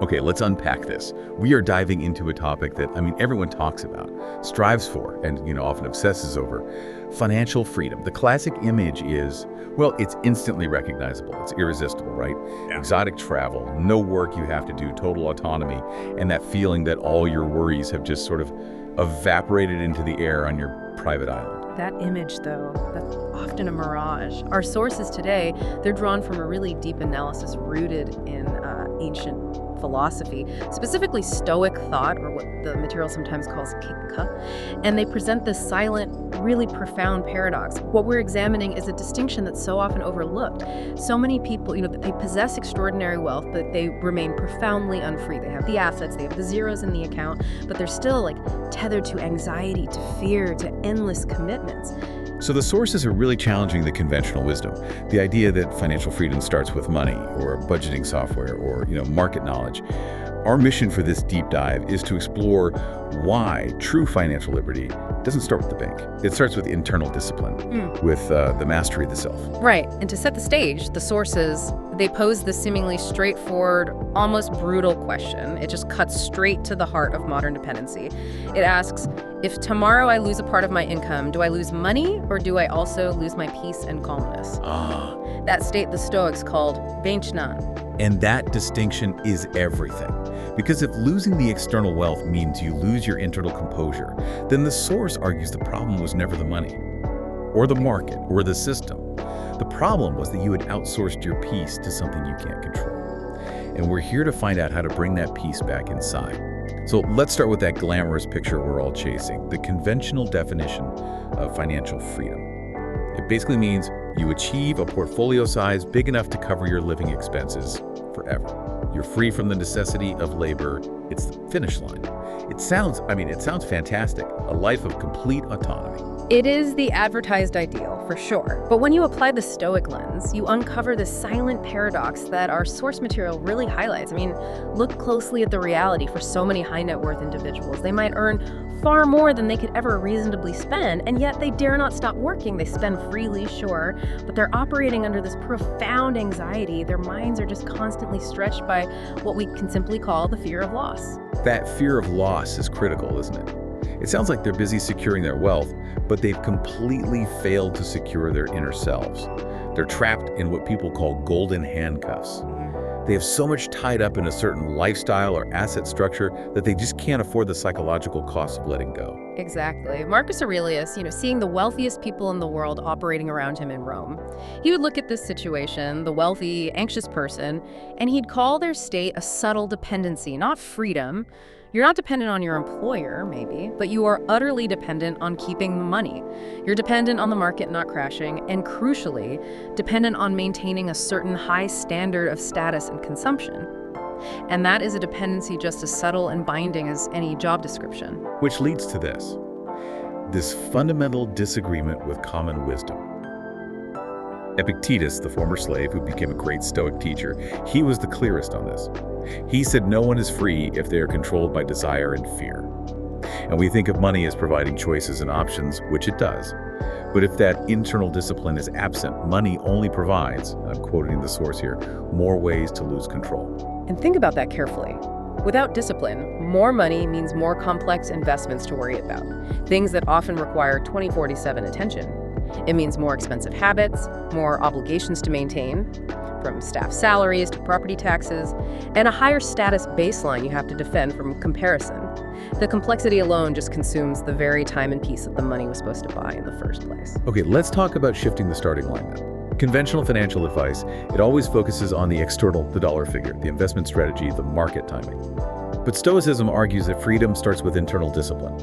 Okay, let's unpack this. We are diving into a topic that, everyone talks about, strives for, and, often obsesses over. Financial freedom. The classic image is, well, it's instantly recognizable. It's irresistible, right? Yeah. Exotic travel, no work you have to do, total autonomy, and that feeling that all your worries have just sort of evaporated into the air on your private island. That image, though, that's often a mirage. Our sources today, they're drawn from a really deep analysis rooted in ancient philosophy, specifically Stoic thought, or what the material sometimes calls Seneca, and they present this silent, really profound paradox. What we're examining is a distinction that's so often overlooked. So many people, they possess extraordinary wealth, but they remain profoundly unfree. They have the assets, they have the zeros in the account, but they're still tethered to anxiety, to fear, to endless commitments. So the sources are really challenging the conventional wisdom. The idea that financial freedom starts with money or budgeting software or, market knowledge. Our mission for this deep dive is to explore why true financial liberty doesn't start with the bank. It starts with internal discipline, with the mastery of the self. Right. And to set the stage, the sources, they pose this seemingly straightforward, almost brutal question. It just cuts straight to the heart of modern dependency. It asks, if tomorrow I lose a part of my income, do I lose money or do I also lose my peace and calmness? That state the Stoics called benchnan. And that distinction is everything. Because if losing the external wealth means you lose your internal composure, then the source argues the problem was never the money, or the market, or the system. The problem was that you had outsourced your peace to something you can't control. And we're here to find out how to bring that peace back inside. So let's start with that glamorous picture we're all chasing, the conventional definition of financial freedom. It basically means you achieve a portfolio size big enough to cover your living expenses forever. You're free from the necessity of labor. It's the finish line. It sounds fantastic, a life of complete autonomy. It is the advertised ideal, for sure. But when you apply the Stoic lens, you uncover the silent paradox that our source material really highlights. Look closely at the reality for so many high net worth individuals. They might earn far more than they could ever reasonably spend, and yet they dare not stop working. They spend freely, sure, but they're operating under this profound anxiety. Their minds are just constantly stretched by what we can simply call the fear of loss. That fear of loss is critical, isn't it? It sounds like they're busy securing their wealth, but they've completely failed to secure their inner selves. They're trapped in what people call golden handcuffs. They have so much tied up in a certain lifestyle or asset structure that they just can't afford the psychological cost of letting go. Exactly. Marcus Aurelius, seeing the wealthiest people in the world operating around him in Rome, he would look at this situation, the wealthy, anxious person, and he'd call their state a subtle dependency, not freedom. You're not dependent on your employer, maybe, but you are utterly dependent on keeping the money. You're dependent on the market not crashing, and crucially, dependent on maintaining a certain high standard of status and consumption. And that is a dependency just as subtle and binding as any job description. Which leads to this fundamental disagreement with common wisdom. Epictetus, the former slave who became a great Stoic teacher, he was the clearest on this. He said no one is free if they are controlled by desire and fear. And we think of money as providing choices and options, which it does. But if that internal discipline is absent, money only provides, and I'm quoting the source here, more ways to lose control. And think about that carefully. Without discipline, more money means more complex investments to worry about, things that often require 24/7 attention. It means more expensive habits, more obligations to maintain, from staff salaries to property taxes, and a higher status baseline you have to defend from comparison. The complexity alone just consumes the very time and peace that the money was supposed to buy in the first place. Okay, let's talk about shifting the starting line now. Conventional financial advice, it always focuses on the external, the dollar figure, the investment strategy, the market timing. But Stoicism argues that freedom starts with internal discipline.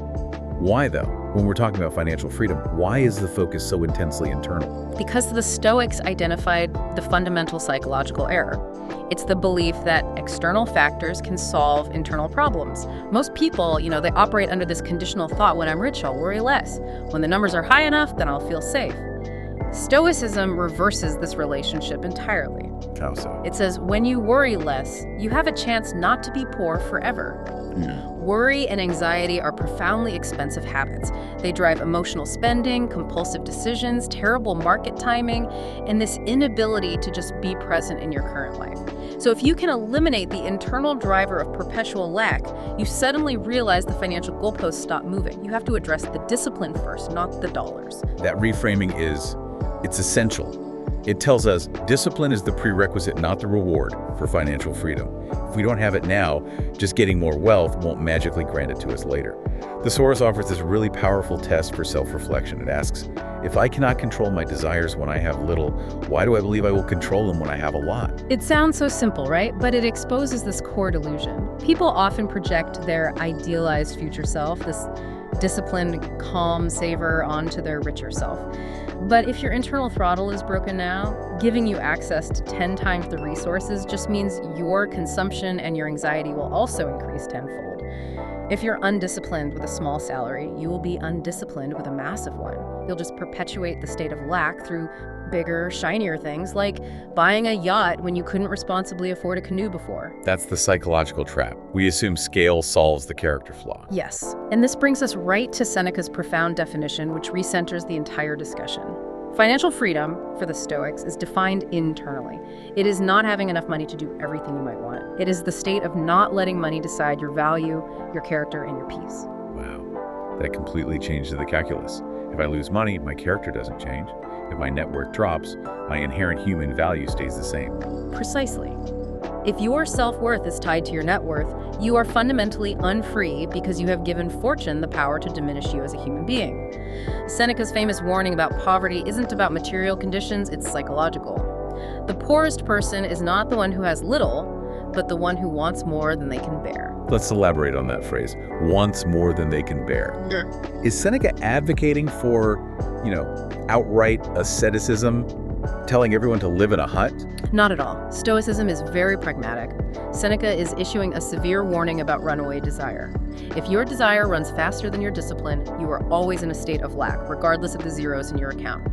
Why, though? When we're talking about financial freedom, why is the focus so intensely internal? Because the Stoics identified the fundamental psychological error. It's the belief that external factors can solve internal problems. Most people, they operate under this conditional thought: when I'm rich, I'll worry less. When the numbers are high enough, then I'll feel safe. Stoicism reverses this relationship entirely. How so? It says, when you worry less, you have a chance not to be poor forever. Worry and anxiety are profoundly expensive habits. They drive emotional spending, compulsive decisions, terrible market timing, and this inability to just be present in your current life. So if you can eliminate the internal driver of perpetual lack, you suddenly realize the financial goalposts stop moving. You have to address the discipline first, not the dollars. That reframing it's essential. It tells us discipline is the prerequisite, not the reward, for financial freedom. If we don't have it now, just getting more wealth won't magically grant it to us later. The Source offers this really powerful test for self-reflection. It asks, if I cannot control my desires when I have little, why do I believe I will control them when I have a lot? It sounds so simple, right? But it exposes this core delusion. People often project their idealized future self, this disciplined, calm saver, onto their richer self. But if your internal throttle is broken now, giving you access to 10 times the resources just means your consumption and your anxiety will also increase tenfold. If you're undisciplined with a small salary, you will be undisciplined with a massive one. You'll just perpetuate the state of lack through bigger, shinier things like buying a yacht when you couldn't responsibly afford a canoe before. That's the psychological trap. We assume scale solves the character flaw. Yes, and this brings us right to Seneca's profound definition, which recenters the entire discussion. Financial freedom, for the Stoics, is defined internally. It is not having enough money to do everything you might want. It is the state of not letting money decide your value, your character, and your peace. Wow, that completely changes the calculus. If I lose money, my character doesn't change. If my net worth drops, my inherent human value stays the same. Precisely. If your self-worth is tied to your net worth, you are fundamentally unfree because you have given fortune the power to diminish you as a human being. Seneca's famous warning about poverty isn't about material conditions, it's psychological. The poorest person is not the one who has little, but the one who wants more than they can bear. Let's elaborate on that phrase, wants more than they can bear. Is Seneca advocating for, outright asceticism, telling everyone to live in a hut? Not at all. Stoicism is very pragmatic. Seneca is issuing a severe warning about runaway desire. If your desire runs faster than your discipline, you are always in a state of lack, regardless of the zeros in your account.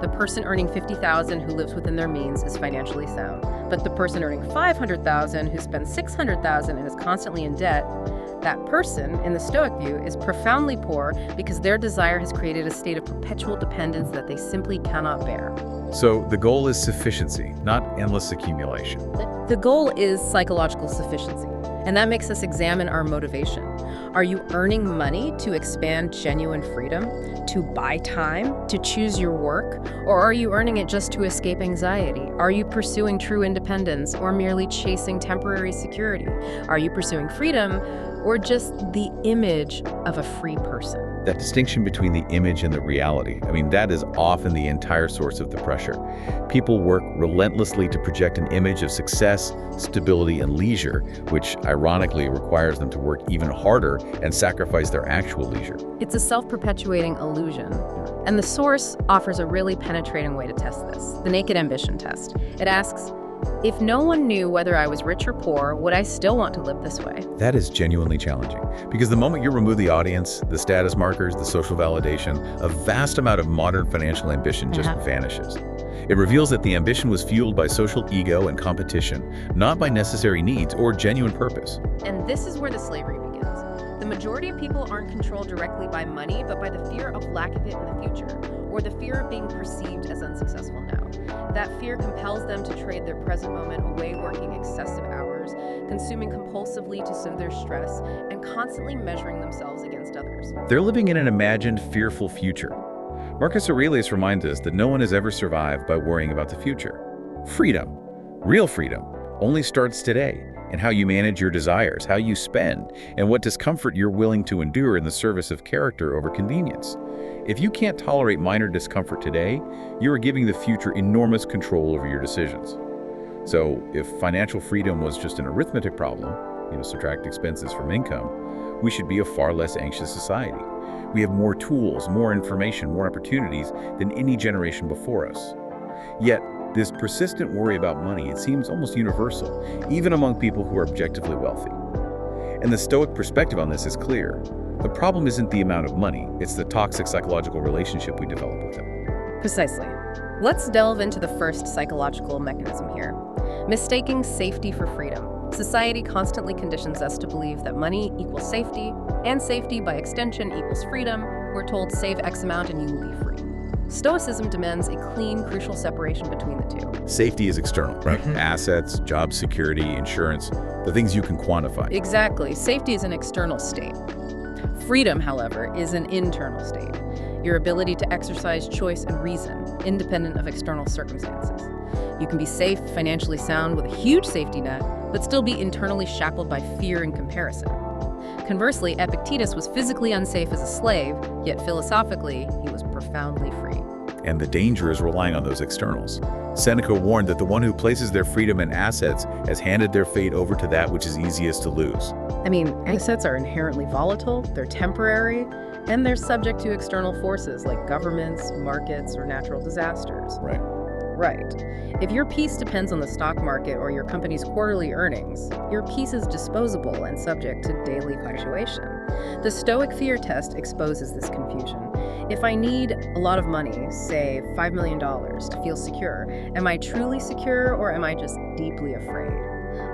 The person earning $50,000 who lives within their means is financially sound, but the person earning $500,000 who spends $600,000 and is constantly in debt, that person, in the Stoic view, is profoundly poor because their desire has created a state of perpetual dependence that they simply cannot bear. So the goal is sufficiency, not endless accumulation. The goal is psychological sufficiency, and that makes us examine our motivation. Are you earning money to expand genuine freedom, to buy time, to choose your work, or are you earning it just to escape anxiety? Are you pursuing true independence or merely chasing temporary security? Are you pursuing freedom or just the image of a free person? That distinction between the image and the reality, that is often the entire source of the pressure. People work relentlessly to project an image of success, stability, and leisure, which ironically requires them to work even harder and sacrifice their actual leisure. It's a self-perpetuating illusion. And the Source offers a really penetrating way to test this, the naked ambition test. It asks, if no one knew whether I was rich or poor, would I still want to live this way? That is genuinely challenging, because the moment you remove the audience, the status markers, the social validation, a vast amount of modern financial ambition just vanishes. It reveals that the ambition was fueled by social ego and competition, not by necessary needs or genuine purpose. And this is where the slavery begins. The majority of people aren't controlled directly by money, but by the fear of lack of it in the future, or the fear of being perceived as unsuccessful now. That fear compels them to trade their present moment away, working excessive hours, consuming compulsively to soothe their stress, and constantly measuring themselves against others. They're living in an imagined, fearful future. Marcus Aurelius reminds us that no one has ever survived by worrying about the future. Freedom, real freedom, only starts today, in how you manage your desires, how you spend, and what discomfort you're willing to endure in the service of character over convenience. If you can't tolerate minor discomfort today, you are giving the future enormous control over your decisions. So if financial freedom was just an arithmetic problem, subtract expenses from income, we should be a far less anxious society. We have more tools, more information, more opportunities than any generation before us. Yet, this persistent worry about money, it seems almost universal, even among people who are objectively wealthy. And the Stoic perspective on this is clear. The problem isn't the amount of money, it's the toxic psychological relationship we develop with it. Precisely. Let's delve into the first psychological mechanism here. Mistaking safety for freedom. Society constantly conditions us to believe that money equals safety, and safety, by extension, equals freedom. We're told save X amount and you will be free. Stoicism demands a clean, crucial separation between the two. Safety is external, right? Assets, job security, insurance, the things you can quantify. Exactly. Safety is an external state. Freedom, however, is an internal state. Your ability to exercise choice and reason, independent of external circumstances. You can be safe, financially sound, with a huge safety net, but still be internally shackled by fear and comparison. Conversely, Epictetus was physically unsafe as a slave, yet philosophically, he was profoundly free. And the danger is relying on those externals. Seneca warned that the one who places their freedom and assets has handed their fate over to that which is easiest to lose. I mean, assets are inherently volatile, they're temporary, and they're subject to external forces like governments, markets, or natural disasters. Right. Right. If your peace depends on the stock market or your company's quarterly earnings, your peace is disposable and subject to daily fluctuation. The Stoic fear test exposes this confusion. If I need a lot of money, say $5 million, to feel secure, am I truly secure or am I just deeply afraid?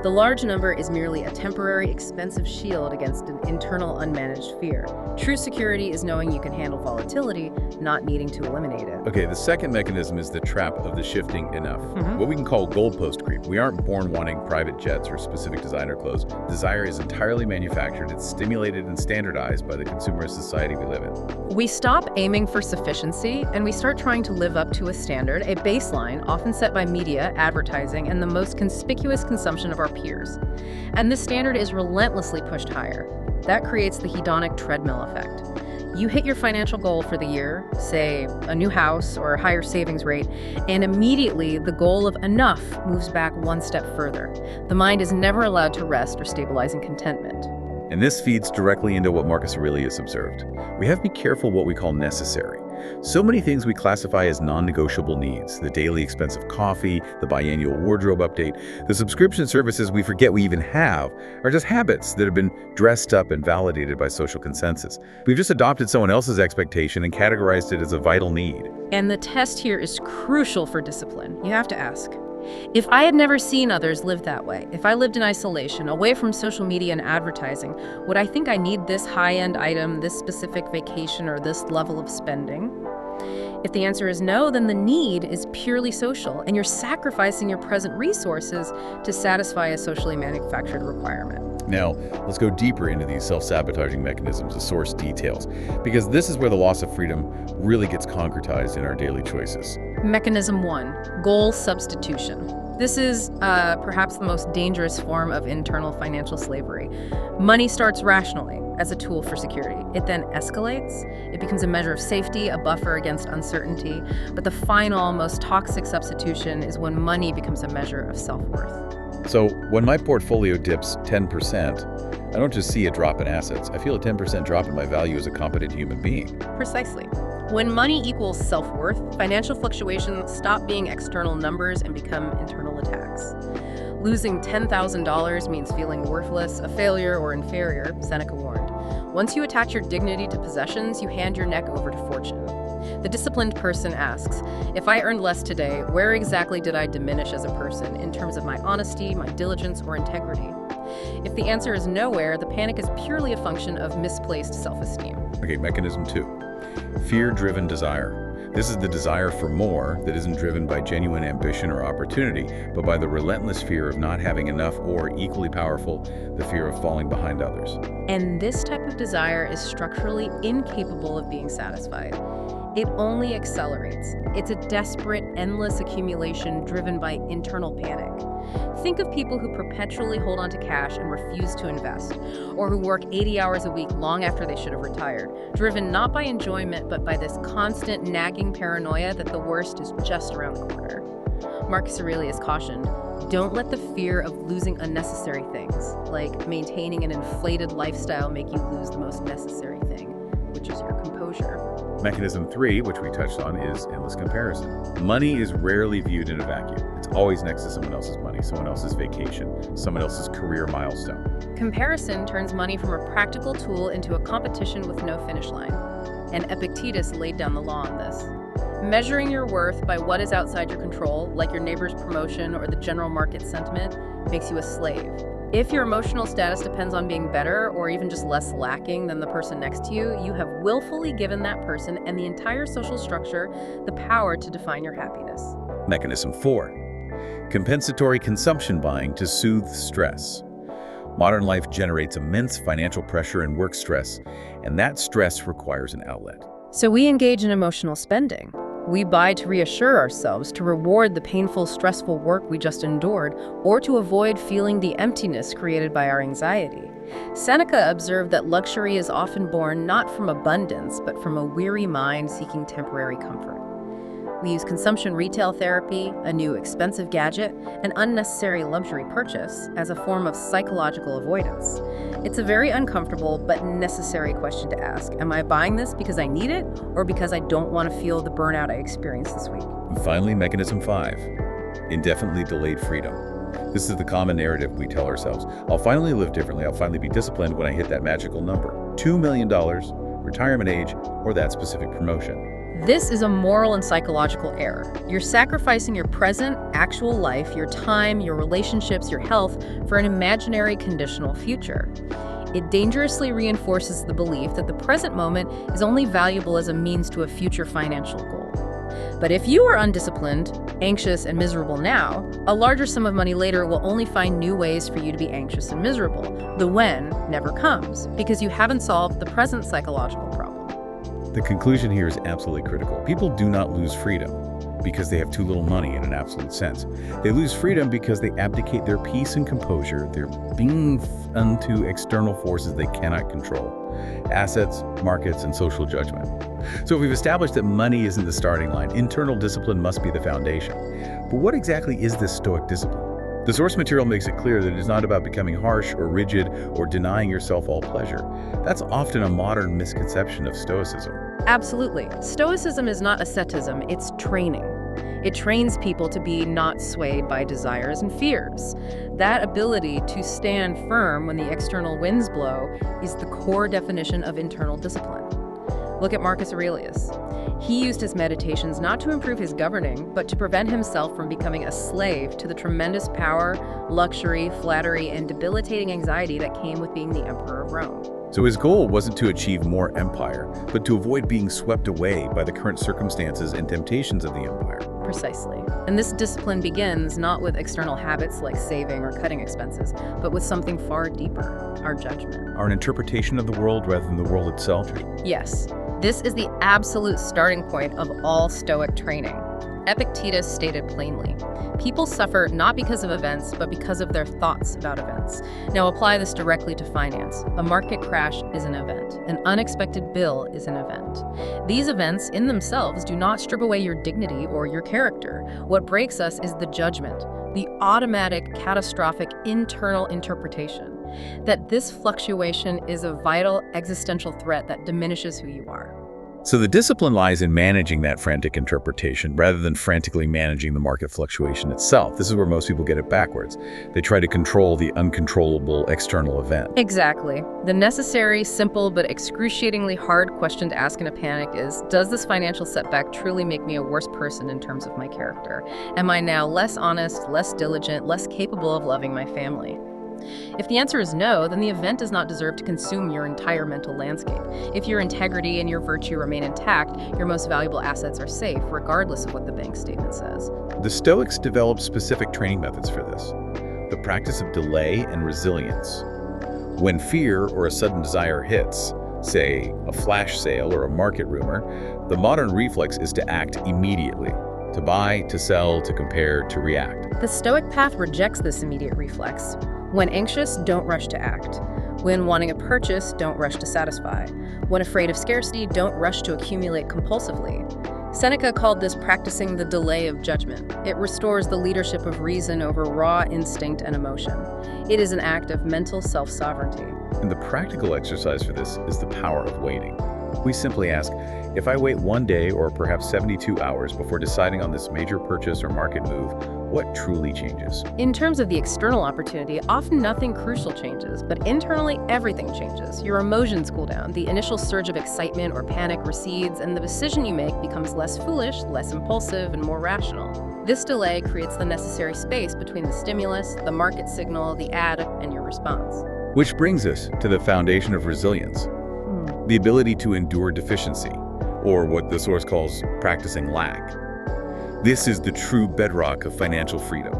The large number is merely a temporary, expensive shield against an internal, unmanaged fear. True security is knowing you can handle volatility, not needing to eliminate it. Okay, the second mechanism is the trap of the shifting enough. What we can call goalpost creep. We aren't born wanting private jets or specific designer clothes. Desire is entirely manufactured. It's stimulated and standardized by the consumerist society we live in. We stop aiming for sufficiency and we start trying to live up to a standard, a baseline often set by media, advertising, and the most conspicuous consumption of our peers. And this standard is relentlessly pushed higher. That creates the hedonic treadmill effect. You hit your financial goal for the year, say a new house or a higher savings rate, and immediately the goal of enough moves back one step further. The mind is never allowed to rest or stabilize in contentment. And this feeds directly into what Marcus Aurelius observed. We have to be careful what we call necessary. So many things we classify as non-negotiable needs: the daily expense of coffee, the biannual wardrobe update, the subscription services we forget we even have, are just habits that have been dressed up and validated by social consensus. We've just adopted someone else's expectation and categorized it as a vital need. And the test here is crucial for discipline. You have to ask, if I had never seen others live that way, if I lived in isolation, away from social media and advertising, would I think I need this high-end item, this specific vacation, or this level of spending? If the answer is no, then the need is purely social, and you're sacrificing your present resources to satisfy a socially manufactured requirement. Now, let's go deeper into these self-sabotaging mechanisms, the source details, because this is where the loss of freedom really gets concretized in our daily choices. Mechanism 1, goal substitution. This is perhaps the most dangerous form of internal financial slavery. Money starts rationally as a tool for security. It then escalates. It becomes a measure of safety, a buffer against uncertainty. But the final, most toxic substitution is when money becomes a measure of self-worth. So when my portfolio dips 10%, I don't just see a drop in assets. I feel a 10% drop in my value as a competent human being. Precisely. When money equals self-worth, financial fluctuations stop being external numbers and become internal attacks. Losing $10,000 means feeling worthless, a failure, or inferior, Seneca warned. Once you attach your dignity to possessions, you hand your neck over to fortune. The disciplined person asks, if I earned less today, where exactly did I diminish as a person in terms of my honesty, my diligence, or integrity? If the answer is nowhere, the panic is purely a function of misplaced self-esteem. Okay, mechanism 2, fear-driven desire. This is the desire for more that isn't driven by genuine ambition or opportunity, but by the relentless fear of not having enough, or, equally powerful, the fear of falling behind others. And this type of desire is structurally incapable of being satisfied. It only accelerates. It's a desperate, endless accumulation driven by internal panic. Think of people who perpetually hold on to cash and refuse to invest, or who work 80 hours a week long after they should have retired, driven not by enjoyment, but by this constant nagging paranoia that the worst is just around the corner. Marcus Aurelius cautioned, don't let the fear of losing unnecessary things, like maintaining an inflated lifestyle, make you lose the most necessary thing, which is your composure. Mechanism 3, which we touched on, is endless comparison. Money is rarely viewed in a vacuum. It's always next to someone else's money, someone else's vacation, someone else's career milestone. Comparison turns money from a practical tool into a competition with no finish line. And Epictetus laid down the law on this. Measuring your worth by what is outside your control, like your neighbor's promotion or the general market sentiment, makes you a slave. If your emotional status depends on being better or even just less lacking than the person next to you, you have willfully given that person and the entire social structure the power to define your happiness. Mechanism 4. Compensatory consumption buying to soothe stress. Modern life generates immense financial pressure and work stress, and that stress requires an outlet. So we engage in emotional spending. We buy to reassure ourselves, to reward the painful, stressful work we just endured, or to avoid feeling the emptiness created by our anxiety. Seneca observed that luxury is often born not from abundance, but from a weary mind seeking temporary comfort. We use consumption retail therapy, a new expensive gadget, an unnecessary luxury purchase as a form of psychological avoidance. It's a very uncomfortable but necessary question to ask. Am I buying this because I need it or because I don't want to feel the burnout I experienced this week? And finally, mechanism 5. Indefinitely delayed freedom. This is the common narrative we tell ourselves. I'll finally live differently. I'll finally be disciplined when I hit that magical number. $2 million, retirement age, or that specific promotion. This is a moral and psychological error. You're sacrificing your present, actual life, your time, your relationships, your health for an imaginary conditional future. It dangerously reinforces the belief that the present moment is only valuable as a means to a future financial goal. But if you are undisciplined, anxious, and miserable now, a larger sum of money later will only find new ways for you to be anxious and miserable. The when never comes because you haven't solved the present psychological problem. The conclusion here is absolutely critical. People do not lose freedom because they have too little money in an absolute sense. They lose freedom because they abdicate their peace and composure. They're being unto external forces they cannot control. Assets, markets, and social judgment. So if we've established that money isn't the starting line, internal discipline must be the foundation. But what exactly is this Stoic discipline? The source material makes it clear that it is not about becoming harsh or rigid or denying yourself all pleasure. That's often a modern misconception of Stoicism. Absolutely. Stoicism is not asceticism, it's training. It trains people to be not swayed by desires and fears. That ability to stand firm when the external winds blow is the core definition of internal discipline. Look at Marcus Aurelius. He used his meditations not to improve his governing, but to prevent himself from becoming a slave to the tremendous power, luxury, flattery, and debilitating anxiety that came with being the emperor of Rome. So his goal wasn't to achieve more empire, but to avoid being swept away by the current circumstances and temptations of the empire. Precisely. And this discipline begins not with external habits like saving or cutting expenses, but with something far deeper, our judgment. Our interpretation of the world rather than the world itself. Yes. This is the absolute starting point of all Stoic training. Epictetus stated plainly, people suffer not because of events, but because of their thoughts about events. Now apply this directly to finance. A market crash is an event. An unexpected bill is an event. These events in themselves do not strip away your dignity or your character. What breaks us is the judgment, the automatic, catastrophic internal interpretation that this fluctuation is a vital existential threat that diminishes who you are. So the discipline lies in managing that frantic interpretation rather than frantically managing the market fluctuation itself. This is where most people get it backwards. They try to control the uncontrollable external event. Exactly. The necessary, simple, but excruciatingly hard question to ask in a panic is, does this financial setback truly make me a worse person in terms of my character? Am I now less honest, less diligent, less capable of loving my family? If the answer is no, then the event does not deserve to consume your entire mental landscape. If your integrity and your virtue remain intact, your most valuable assets are safe, regardless of what the bank statement says. The Stoics developed specific training methods for this. The practice of delay and resilience. When fear or a sudden desire hits, say a flash sale or a market rumor, the modern reflex is to act immediately. To buy, to sell, to compare, to react. The Stoic path rejects this immediate reflex. When anxious, don't rush to act. When wanting a purchase, don't rush to satisfy. When afraid of scarcity, don't rush to accumulate compulsively. Seneca called this practicing the delay of judgment. It restores the leadership of reason over raw instinct and emotion. It is an act of mental self-sovereignty. And the practical exercise for this is the power of waiting. We simply ask, if I wait one day or perhaps 72 hours before deciding on this major purchase or market move, what truly changes? In terms of the external opportunity, often nothing crucial changes, but internally everything changes. Your emotions cool down, the initial surge of excitement or panic recedes, and the decision you make becomes less foolish, less impulsive, and more rational. This delay creates the necessary space between the stimulus, the market signal, the ad, and your response. Which brings us to the foundation of resilience, the ability to endure deficiency, or what the source calls practicing lack. This is the true bedrock of financial freedom.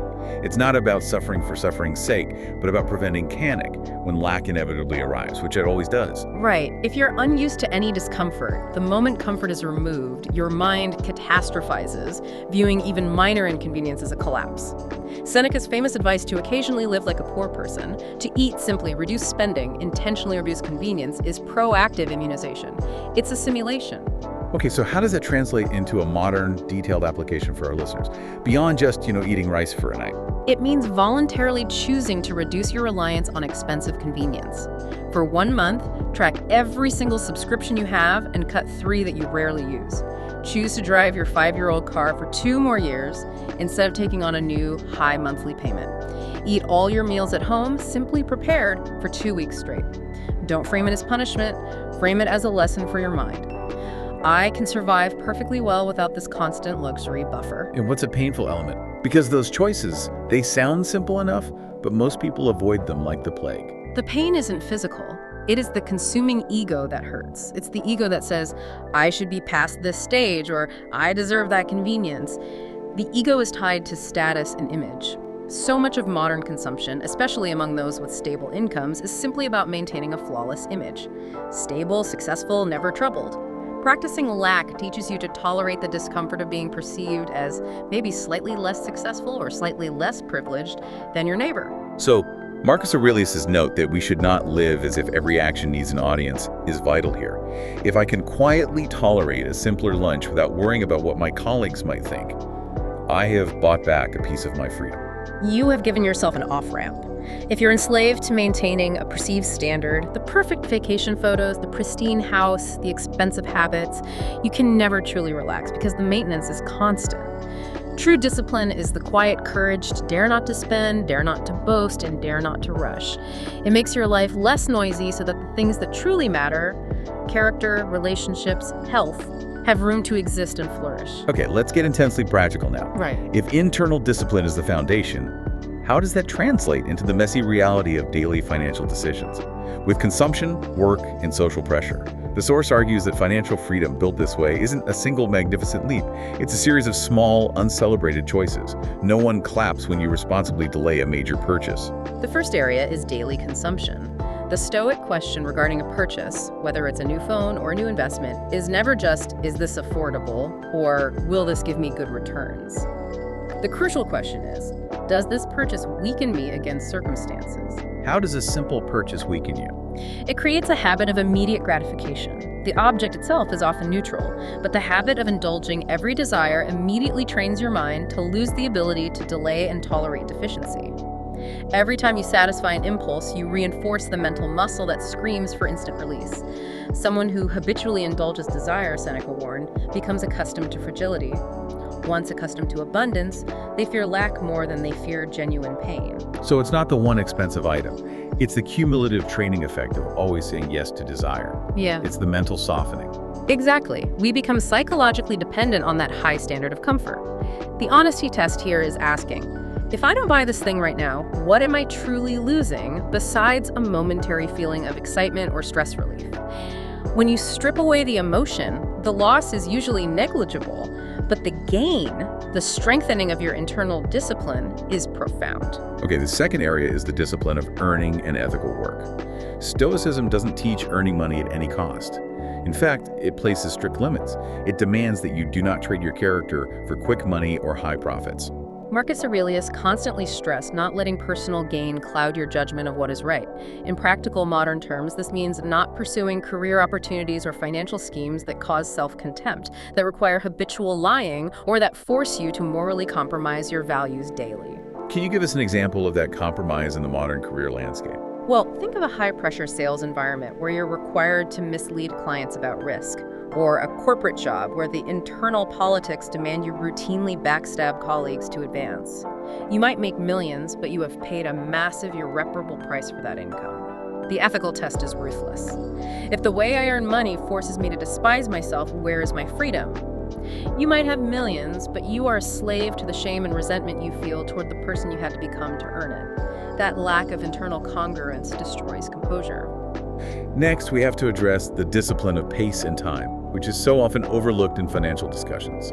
It's not about suffering for suffering's sake, but about preventing panic when lack inevitably arrives, which it always does. Right. If you're unused to any discomfort, the moment comfort is removed, your mind catastrophizes, viewing even minor inconvenience as a collapse. Seneca's famous advice to occasionally live like a poor person, to eat simply, reduce spending, intentionally reduce convenience, is proactive immunization. It's a simulation. Okay, so how does that translate into a modern, detailed application for our listeners? Beyond just, eating rice for a night. It means voluntarily choosing to reduce your reliance on expensive convenience. For 1 month, track every single subscription you have and cut 3 that you rarely use. Choose to drive your 5-year-old car for 2 more years instead of taking on a new, high monthly payment. Eat all your meals at home, simply prepared, for 2 weeks straight. Don't frame it as punishment, frame it as a lesson for your mind. I can survive perfectly well without this constant luxury buffer. And what's a painful element? Because those choices, they sound simple enough, but most people avoid them like the plague. The pain isn't physical. It is the consuming ego that hurts. It's the ego that says, I should be past this stage, or I deserve that convenience. The ego is tied to status and image. So much of modern consumption, especially among those with stable incomes, is simply about maintaining a flawless image. Stable, successful, never troubled. Practicing lack teaches you to tolerate the discomfort of being perceived as maybe slightly less successful or slightly less privileged than your neighbor. So, Marcus Aurelius' note that we should not live as if every action needs an audience is vital here. If I can quietly tolerate a simpler lunch without worrying about what my colleagues might think, I have bought back a piece of my freedom. You have given yourself an off-ramp. If you're enslaved to maintaining a perceived standard, the perfect vacation photos, the pristine house, the expensive habits, you can never truly relax because the maintenance is constant. True discipline is the quiet courage to dare not to spend, dare not to boast, and dare not to rush. It makes your life less noisy so that the things that truly matter, character, relationships, health, have room to exist and flourish. Okay, let's get intensely practical now. Right. If internal discipline is the foundation, how does that translate into the messy reality of daily financial decisions? With consumption, work, and social pressure, the source argues that financial freedom built this way isn't a single magnificent leap. It's a series of small, uncelebrated choices. No one claps when you responsibly delay a major purchase. The first area is daily consumption. The Stoic question regarding a purchase, whether it's a new phone or a new investment, is never just, is this affordable, or will this give me good returns? The crucial question is, does this purchase weaken me against circumstances? How does a simple purchase weaken you? It creates a habit of immediate gratification. The object itself is often neutral, but the habit of indulging every desire immediately trains your mind to lose the ability to delay and tolerate deficiency. Every time you satisfy an impulse, you reinforce the mental muscle that screams for instant release. Someone who habitually indulges desire, Seneca warned, becomes accustomed to fragility. Once accustomed to abundance, they fear lack more than they fear genuine pain. So it's not the one expensive item. It's the cumulative training effect of always saying yes to desire. Yeah. It's the mental softening. Exactly. We become psychologically dependent on that high standard of comfort. The honesty test here is asking, if I don't buy this thing right now, what am I truly losing besides a momentary feeling of excitement or stress relief? When you strip away the emotion, the loss is usually negligible, but the gain, the strengthening of your internal discipline, is profound. Okay, the second area is the discipline of earning and ethical work. Stoicism doesn't teach earning money at any cost. In fact, it places strict limits. It demands that you do not trade your character for quick money or high profits. Marcus Aurelius constantly stressed not letting personal gain cloud your judgment of what is right. In practical modern terms, this means not pursuing career opportunities or financial schemes that cause self-contempt, that require habitual lying, or that force you to morally compromise your values daily. Can you give us an example of that compromise in the modern career landscape? Well, think of a high-pressure sales environment where you're required to mislead clients about risk, or a corporate job where the internal politics demand you routinely backstab colleagues to advance. You might make millions, but you have paid a massive, irreparable price for that income. The ethical test is ruthless. If the way I earn money forces me to despise myself, where is my freedom? You might have millions, but you are a slave to the shame and resentment you feel toward the person you had to become to earn it. That lack of internal congruence destroys composure. Next, we have to address the discipline of pace and time, which is so often overlooked in financial discussions.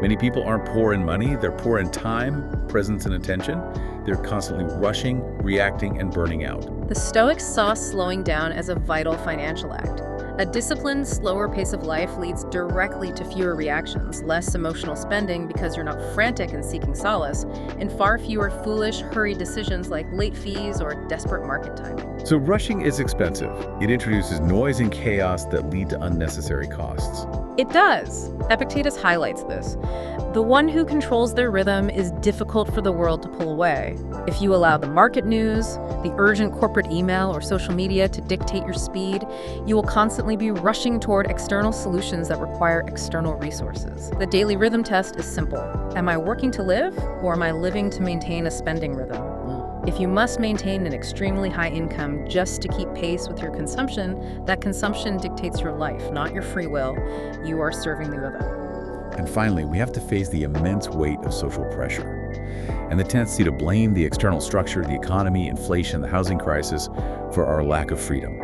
Many people aren't poor in money, they're poor in time, presence, and attention. They're constantly rushing, reacting, and burning out. The Stoics saw slowing down as a vital financial act. A disciplined, slower pace of life leads directly to fewer reactions, less emotional spending because you're not frantic and seeking solace, and far fewer foolish, hurried decisions like late fees or desperate market timing. So rushing is expensive. It introduces noise and chaos that lead to unnecessary costs. It does. Epictetus highlights this. The one who controls their rhythm is difficult for the world to pull away. If you allow the market news, the urgent corporate email, or social media to dictate your speed, you will constantly be rushing toward external solutions that require external resources. The daily rhythm test is simple. Am I working to live, or am I living to maintain a spending rhythm? If you must maintain an extremely high income just to keep pace with your consumption, that consumption dictates your life, not your free will. You are serving the other. And finally, we have to face the immense weight of social pressure and the tendency to blame the external structure, the economy, inflation, the housing crisis for our lack of freedom.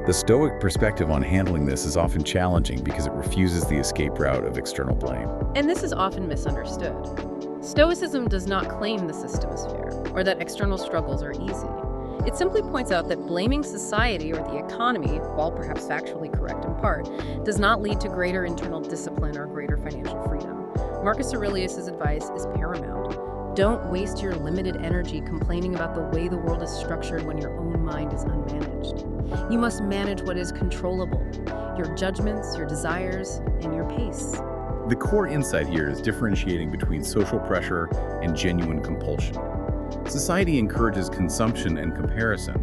The Stoic perspective on handling this is often challenging because it refuses the escape route of external blame. And this is often misunderstood. Stoicism does not claim the system is fair or that external struggles are easy. It simply points out that blaming society or the economy, while perhaps factually correct in part, does not lead to greater internal discipline or greater financial freedom. Marcus Aurelius' advice is paramount. Don't waste your limited energy complaining about the way the world is structured when your own mind is unmanaged. You must manage what is controllable, your judgments, your desires, and your pace. The core insight here is differentiating between social pressure and genuine compulsion. Society encourages consumption and comparison,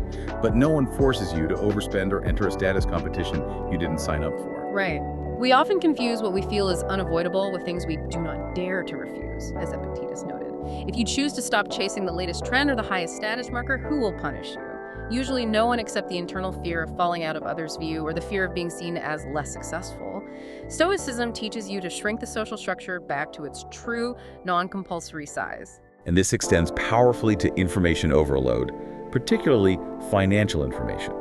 but no one forces you to overspend or enter a status competition you didn't sign up for. Right. We often confuse what we feel is unavoidable with things we do not dare to refuse, as Epictetus noted. If you choose to stop chasing the latest trend or the highest status marker, who will punish you? Usually no one except the internal fear of falling out of others' view or the fear of being seen as less successful. Stoicism teaches you to shrink the social structure back to its true, non-compulsory size. And this extends powerfully to information overload, particularly financial information.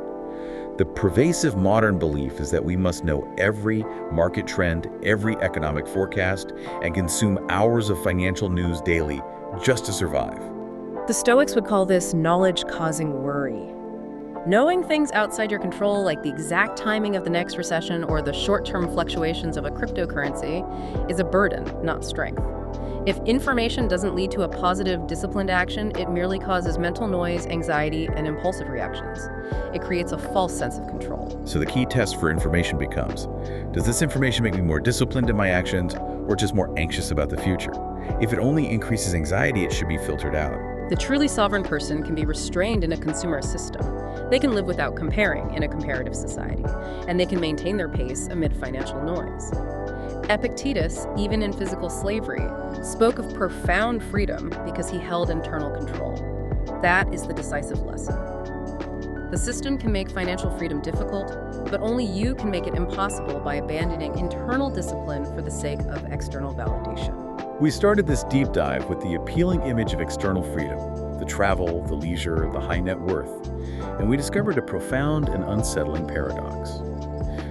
The pervasive modern belief is that we must know every market trend, every economic forecast, and consume hours of financial news daily just to survive. The Stoics would call this knowledge causing worry. Knowing things outside your control, like the exact timing of the next recession or the short-term fluctuations of a cryptocurrency, is a burden, not strength. If information doesn't lead to a positive, disciplined action, it merely causes mental noise, anxiety, and impulsive reactions. It creates a false sense of control. So the key test for information becomes, does this information make me more disciplined in my actions or just more anxious about the future? If it only increases anxiety, it should be filtered out. The truly sovereign person can be restrained in a consumerist system. They can live without comparing in a comparative society, and they can maintain their pace amid financial noise. Epictetus, even in physical slavery, spoke of profound freedom because he held internal control. That is the decisive lesson. The system can make financial freedom difficult, but only you can make it impossible by abandoning internal discipline for the sake of external validation. We started this deep dive with the appealing image of external freedom, the travel, the leisure, the high net worth, and we discovered a profound and unsettling paradox.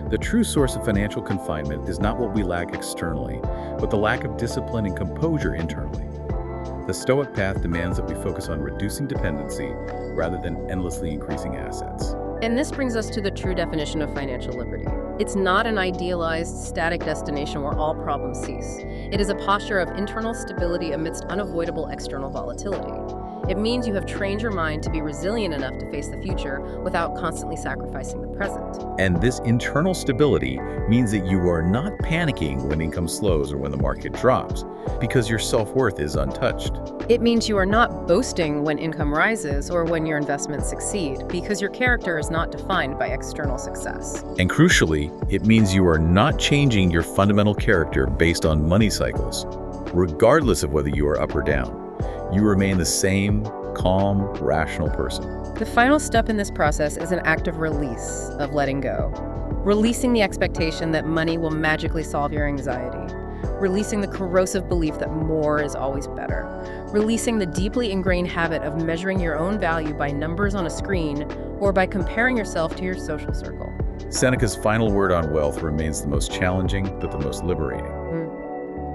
The true source of financial confinement is not what we lack externally, but the lack of discipline and composure internally. The Stoic path demands that we focus on reducing dependency rather than endlessly increasing assets. And this brings us to the true definition of financial liberty. It's not an idealized, static destination where all problems cease. It is a posture of internal stability amidst unavoidable external volatility. It means you have trained your mind to be resilient enough to face the future without constantly sacrificing the present. And this internal stability means that you are not panicking when income slows or when the market drops, because your self-worth is untouched. It means you are not boasting when income rises or when your investments succeed, because your character is not defined by external success. And crucially, it means you are not changing your fundamental character based on money cycles, regardless of whether you are up or down. You remain the same, calm, rational person. The final step in this process is an act of release, of letting go. Releasing the expectation that money will magically solve your anxiety. Releasing the corrosive belief that more is always better. Releasing the deeply ingrained habit of measuring your own value by numbers on a screen or by comparing yourself to your social circle. Seneca's final word on wealth remains the most challenging, but the most liberating.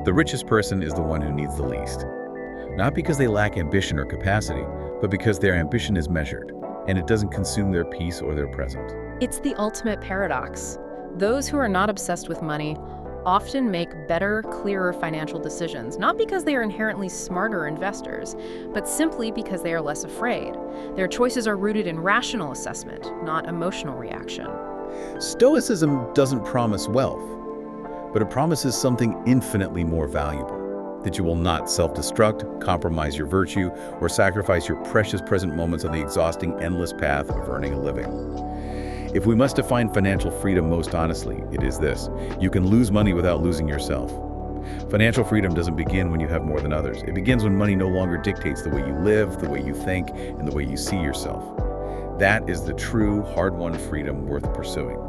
The richest person is the one who needs the least. Not because they lack ambition or capacity, but because their ambition is measured, and it doesn't consume their peace or their present. It's the ultimate paradox. Those who are not obsessed with money often make better, clearer financial decisions, not because they are inherently smarter investors, but simply because they are less afraid. Their choices are rooted in rational assessment, not emotional reaction. Stoicism doesn't promise wealth, but it promises something infinitely more valuable. That you will not self-destruct, compromise your virtue, or sacrifice your precious present moments on the exhausting, endless path of earning a living. If we must define financial freedom most honestly, it is this: you can lose money without losing yourself. Financial freedom doesn't begin when you have more than others. It begins when money no longer dictates the way you live, the way you think, and the way you see yourself. That is the true, hard-won freedom worth pursuing.